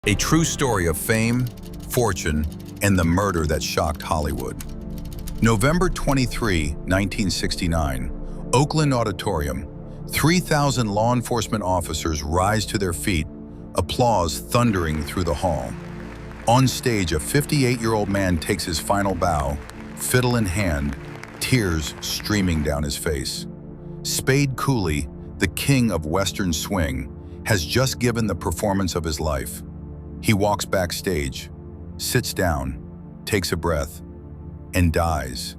A true story of fame, fortune, and the murder that shocked Hollywood. November 23, 1969, Oakland Auditorium. 3,000 law enforcement officers rise to their feet, applause thundering through the hall. On stage, a 58-year-old man takes his final bow, fiddle in hand, tears streaming down his face. Spade Cooley, the king of Western swing, has just given the performance of his life. He walks backstage, sits down, takes a breath, and dies.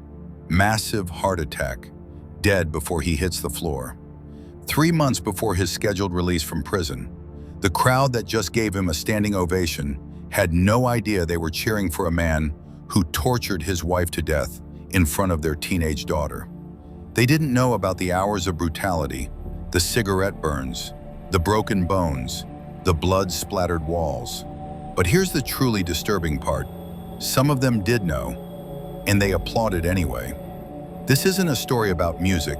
Massive heart attack, dead before he hits the floor. 3 months before his scheduled release from prison, the crowd that just gave him a standing ovation had no idea they were cheering for a man who tortured his wife to death in front of their teenage daughter. They didn't know about the hours of brutality, the cigarette burns, the broken bones, the blood-splattered walls. But here's the truly disturbing part. Some of them did know, and they applauded anyway. This isn't a story about music.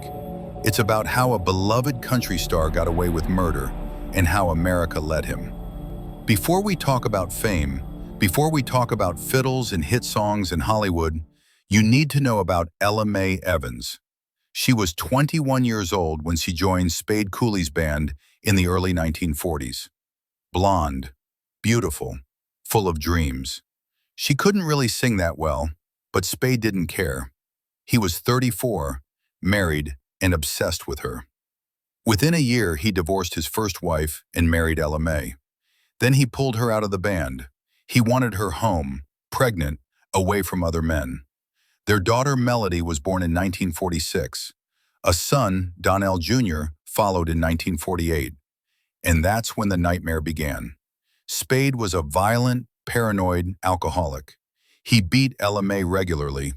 It's about how a beloved country star got away with murder and how America let him. Before we talk about fame, before we talk about fiddles and hit songs in Hollywood, you need to know about Ella Mae Evans. She was 21 years old when she joined Spade Cooley's band in the early 1940s. Blonde, beautiful, full of dreams. She couldn't really sing that well, but Spade didn't care. He was 34, married, and obsessed with her. Within a year, he divorced his first wife and married Ella Mae. Then he pulled her out of the band. He wanted her home, pregnant, away from other men. Their daughter Melody was born in 1946. A son, Donnell Jr., followed in 1948. And that's when the nightmare began. Spade was a violent, paranoid alcoholic. He beat Ella Mae regularly.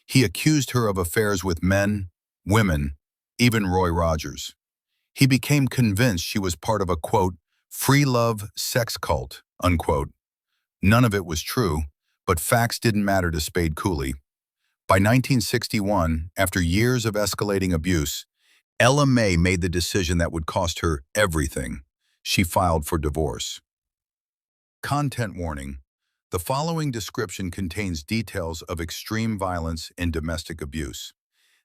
He accused her of affairs with men, women, even Roy Rogers. He became convinced she was part of a, quote, free love sex cult, unquote. None of it was true, but facts didn't matter to Spade Cooley. By 1961, after years of escalating abuse, Ella Mae made the decision that would cost her everything. She filed for divorce. Content warning. The following description contains details of extreme violence and domestic abuse.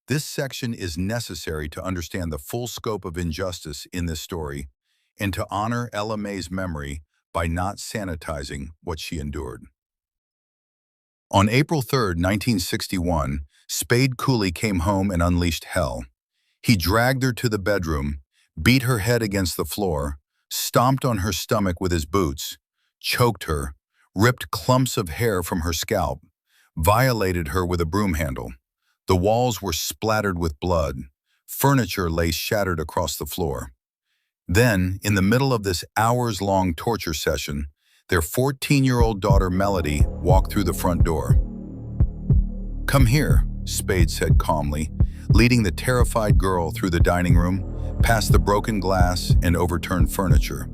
This section is necessary to understand the full scope of injustice in this story and to honor Ella Mae's memory by not sanitizing what she endured. On April 3, 1961, Spade Cooley came home and unleashed hell. He dragged her to the bedroom, beat her head against the floor, stomped on her stomach with his boots, choked her, ripped clumps of hair from her scalp, violated her with a broom handle. The walls were splattered with blood. Furniture lay shattered across the floor. Then, in the middle of this hours-long torture session, their 14-year-old daughter Melody walked through the front door. "Come here," Spade said calmly, leading the terrified girl through the dining room, past the broken glass and overturned furniture.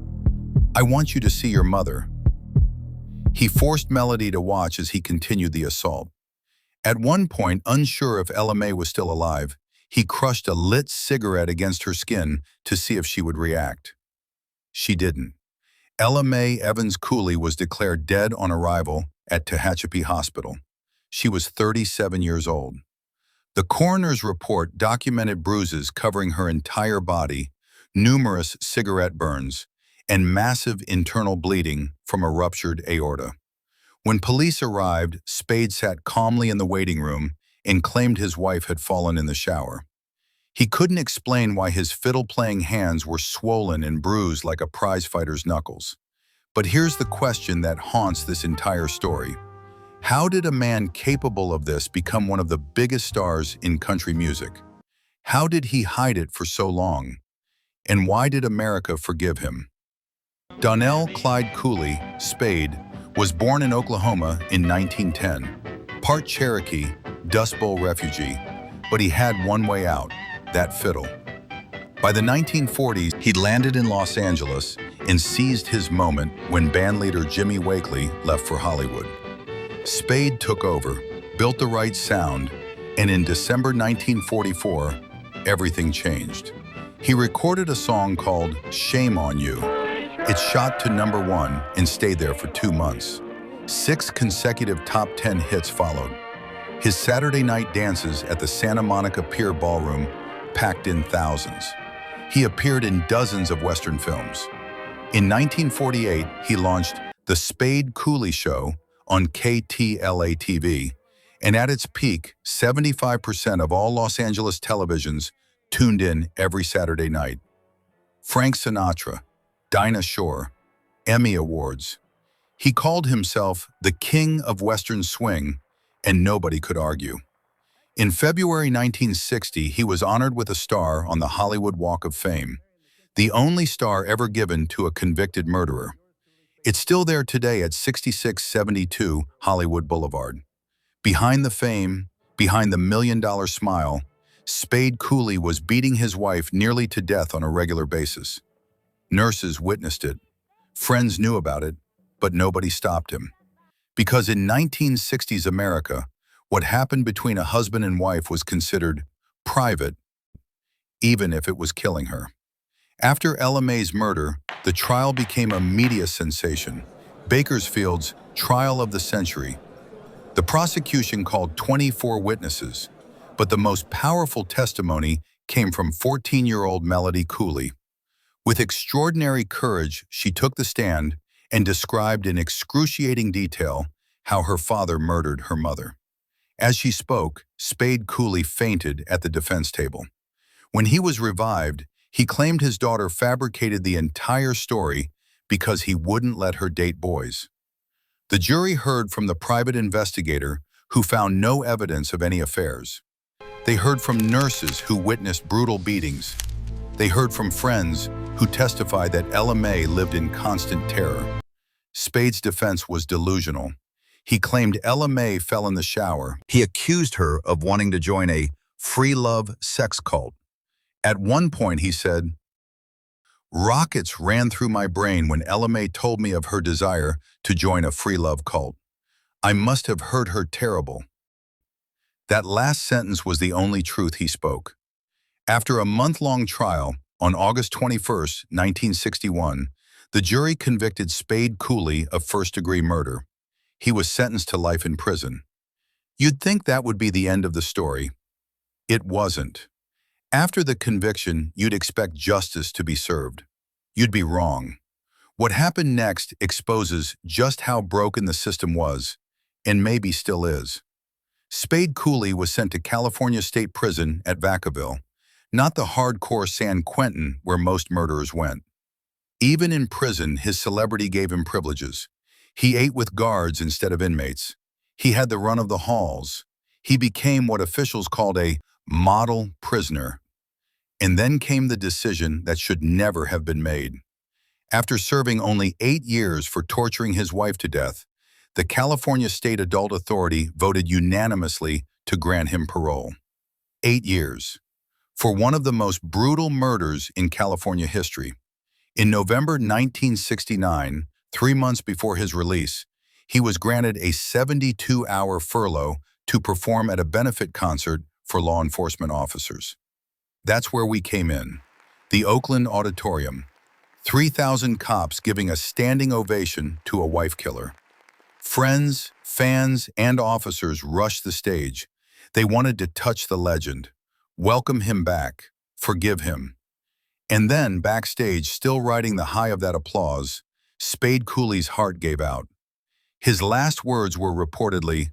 "I want you to see your mother." He forced Melody to watch as he continued the assault. At one point, unsure if Ella Mae was still alive, he crushed a lit cigarette against her skin to see if she would react. She didn't. Ella Mae Evans Cooley was declared dead on arrival at Tehachapi Hospital. She was 37 years old. The coroner's report documented bruises covering her entire body, numerous cigarette burns, and massive internal bleeding from a ruptured aorta. When police arrived, Spade sat calmly in the waiting room and claimed his wife had fallen in the shower. He couldn't explain why his fiddle-playing hands were swollen and bruised like a prizefighter's knuckles. But here's the question that haunts this entire story. How did a man capable of this become one of the biggest stars in country music? How did he hide it for so long? And why did America forgive him? Donnell Clyde Cooley, Spade, was born in Oklahoma in 1910. Part Cherokee, Dust Bowl refugee, but he had one way out, that fiddle. By the 1940s, he'd landed in Los Angeles and seized his moment when bandleader Jimmy Wakely left for Hollywood. Spade took over, built the right sound, and in December 1944, everything changed. He recorded a song called "Shame on You," It shot to #1 and stayed there for 2 months. 6 consecutive top 10 hits followed. His Saturday night dances at the Santa Monica Pier Ballroom packed in thousands. He appeared in dozens of Western films. In 1948, he launched The Spade Cooley Show on KTLA-TV, and at its peak, 75% of all Los Angeles televisions tuned in every Saturday night. Frank Sinatra, Dinah Shore, Emmy Awards. He called himself the King of Western Swing, and nobody could argue. In February 1960, he was honored with a star on the Hollywood Walk of Fame, the only star ever given to a convicted murderer. It's still there today at 6672 Hollywood Boulevard. Behind the fame, behind the million-dollar smile, Spade Cooley was beating his wife nearly to death on a regular basis. Nurses witnessed it. Friends knew about it, but nobody stopped him. Because in 1960s America, what happened between a husband and wife was considered private, even if it was killing her. After Ella Mae's murder, the trial became a media sensation, Bakersfield's trial of the century. The prosecution called 24 witnesses, but the most powerful testimony came from 14-year-old Melody Cooley. With extraordinary courage, she took the stand and described in excruciating detail how her father murdered her mother. As she spoke, Spade Cooley fainted at the defense table. When he was revived, he claimed his daughter fabricated the entire story because he wouldn't let her date boys. The jury heard from the private investigator who found no evidence of any affairs. They heard from nurses who witnessed brutal beatings. They heard from friends who testified that Ella Mae lived in constant terror. Spade's defense was delusional. He claimed Ella Mae fell in the shower. He accused her of wanting to join a free love sex cult. At one point, he said, "Rockets ran through my brain when Ella Mae told me of her desire to join a free love cult. I must have heard her terrible." That last sentence was the only truth he spoke. After a month-long trial, on August 21, 1961, the jury convicted Spade Cooley of first-degree murder. He was sentenced to life in prison. You'd think that would be the end of the story. It wasn't. After the conviction, you'd expect justice to be served. You'd be wrong. What happened next exposes just how broken the system was, and maybe still is. Spade Cooley was sent to California State Prison at Vacaville, not the hardcore San Quentin where most murderers went. Even in prison, his celebrity gave him privileges. He ate with guards instead of inmates. He had the run of the halls. He became what officials called a model prisoner. And then came the decision that should never have been made. After serving only 8 years for torturing his wife to death, the California State Adult Authority voted unanimously to grant him parole. 8 years. For one of the most brutal murders in California history. In November 1969, 3 months before his release, he was granted a 72-hour furlough to perform at a benefit concert for law enforcement officers. That's where we came in. The Oakland Auditorium. 3,000 cops giving a standing ovation to a wife killer. Friends, fans, and officers rushed the stage. They wanted to touch the legend, welcome him back, forgive him. And then, backstage, still riding the high of that applause, Spade Cooley's heart gave out. His last words were reportedly,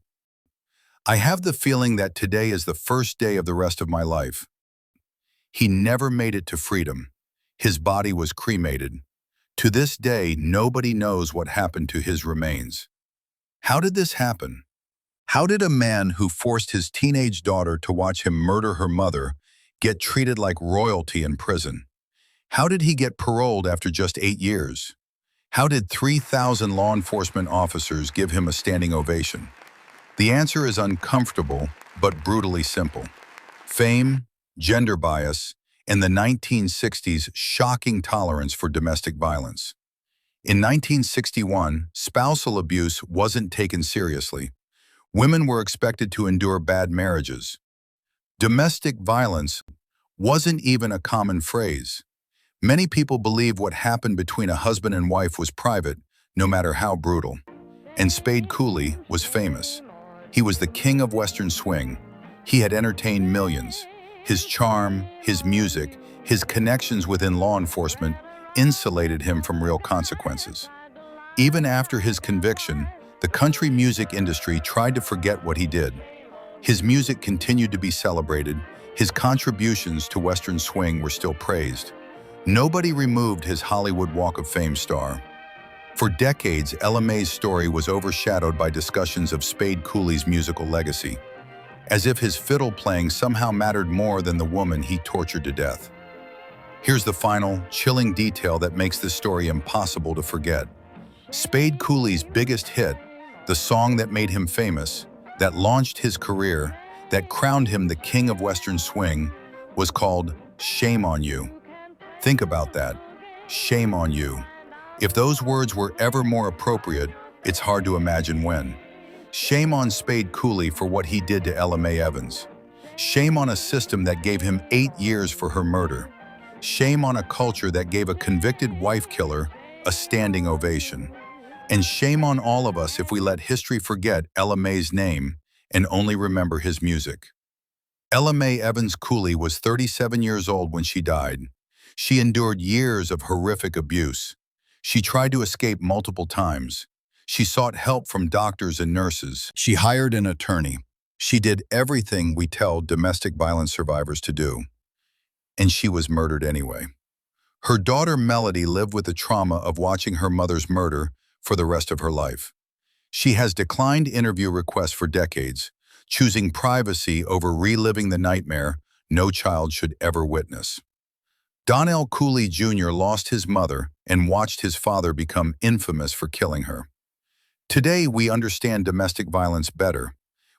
"I have the feeling that today is the first day of the rest of my life." He never made it to freedom. His body was cremated. To this day, nobody knows what happened to his remains. How did this happen? How did a man who forced his teenage daughter to watch him murder her mother get treated like royalty in prison? How did he get paroled after just 8 years? How did 3,000 law enforcement officers give him a standing ovation? The answer is uncomfortable, but brutally simple. Fame, gender bias, and the 1960s shocking tolerance for domestic violence. In 1961, spousal abuse wasn't taken seriously. Women were expected to endure bad marriages. Domestic violence wasn't even a common phrase. Many people believe what happened between a husband and wife was private, no matter how brutal. And Spade Cooley was famous. He was the king of Western swing. He had entertained millions. His charm, his music, his connections within law enforcement insulated him from real consequences. Even after his conviction, the country music industry tried to forget what he did. His music continued to be celebrated. His contributions to Western swing were still praised. Nobody removed his Hollywood Walk of Fame star. For decades, Ella Mae's story was overshadowed by discussions of Spade Cooley's musical legacy, as if his fiddle playing somehow mattered more than the woman he tortured to death. Here's the final, chilling detail that makes this story impossible to forget. Spade Cooley's biggest hit, the song that made him famous, that launched his career, that crowned him the king of Western swing, was called "Shame on You." Think about that. Shame on you. If those words were ever more appropriate, it's hard to imagine when. Shame on Spade Cooley for what he did to Ella Mae Evans. Shame on a system that gave him 8 years for her murder. Shame on a culture that gave a convicted wife killer a standing ovation. And shame on all of us if we let history forget Ella Mae's name and only remember his music. Ella Mae Evans Cooley was 37 years old when she died. She endured years of horrific abuse. She tried to escape multiple times. She sought help from doctors and nurses. She hired an attorney. She did everything we tell domestic violence survivors to do. And she was murdered anyway. Her daughter Melody lived with the trauma of watching her mother's murder for the rest of her life. She has declined interview requests for decades, choosing privacy over reliving the nightmare no child should ever witness. Donnell Clyde Jr. lost his mother and watched his father become infamous for killing her. Today, we understand domestic violence better.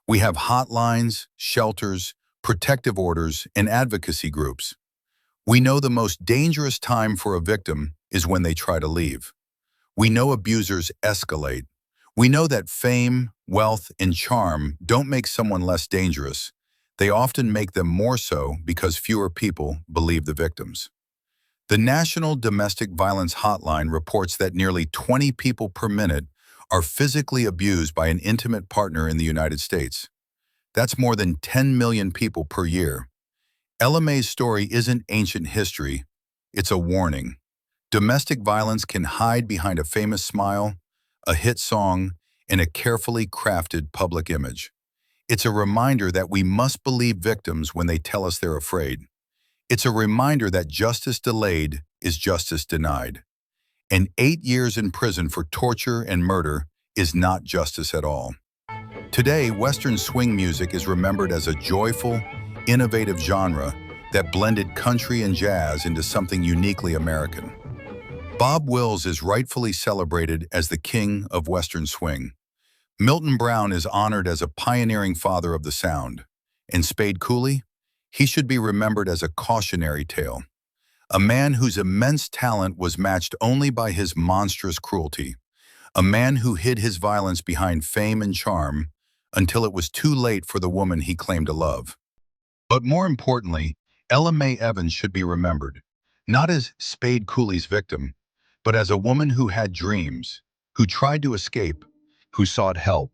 We have hotlines, shelters, protective orders, and advocacy groups. We know the most dangerous time for a victim is when they try to leave. We know abusers escalate. We know that fame, wealth, and charm don't make someone less dangerous. They often make them more so because fewer people believe the victims. The National Domestic Violence Hotline reports that nearly 20 people per minute are physically abused by an intimate partner in the United States. That's more than 10 million people per year. Ella Mae's story isn't ancient history, it's a warning. Domestic violence can hide behind a famous smile, a hit song, and a carefully crafted public image. It's a reminder that we must believe victims when they tell us they're afraid. It's a reminder that justice delayed is justice denied. And 8 years in prison for torture and murder is not justice at all. Today, Western swing music is remembered as a joyful, innovative genre that blended country and jazz into something uniquely American. Bob Wills is rightfully celebrated as the king of Western swing. Milton Brown is honored as a pioneering father of the sound. And Spade Cooley? He should be remembered as a cautionary tale. A man whose immense talent was matched only by his monstrous cruelty. A man who hid his violence behind fame and charm until it was too late for the woman he claimed to love. But more importantly, Ella Mae Evans should be remembered, not as Spade Cooley's victim, but as a woman who had dreams, who tried to escape, who sought help,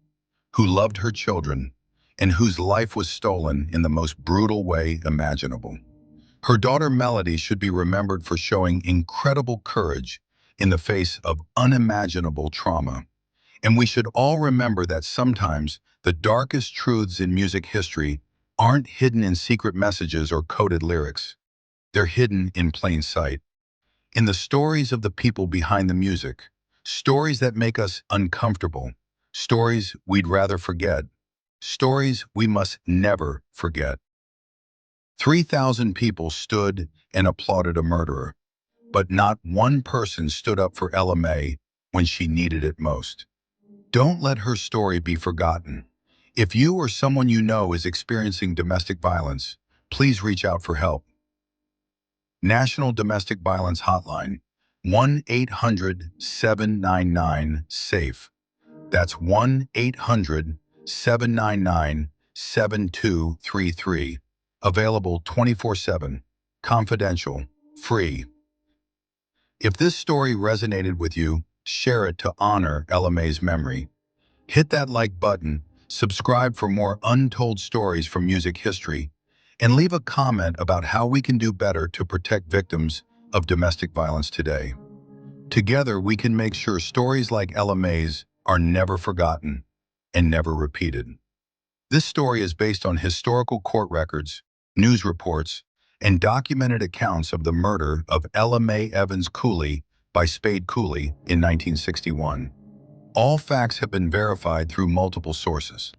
who loved her children, and whose life was stolen in the most brutal way imaginable. Her daughter Melody should be remembered for showing incredible courage in the face of unimaginable trauma. And we should all remember that sometimes the darkest truths in music history aren't hidden in secret messages or coded lyrics. They're hidden in plain sight. In the stories of the people behind the music, stories that make us uncomfortable, stories we'd rather forget, stories we must never forget. 3,000 people stood and applauded a murderer, but not one person stood up for Ella Mae when she needed it most. Don't let her story be forgotten. If you or someone you know is experiencing domestic violence, please reach out for help. National Domestic Violence Hotline, 1-800-799-SAFE. That's 1-800-799-7233. Available 24/7. Confidential. Free. If this story resonated with you, share it to honor Ella Mae's memory. Hit that like button, subscribe for more untold stories from music history, and leave a comment about how we can do better to protect victims of domestic violence today. Together, we can make sure stories like Ella Mae's are never forgotten and never repeated. This story is based on historical court records, news reports, and documented accounts of the murder of Ella Mae Evans Cooley by Spade Cooley in 1961. All facts have been verified through multiple sources.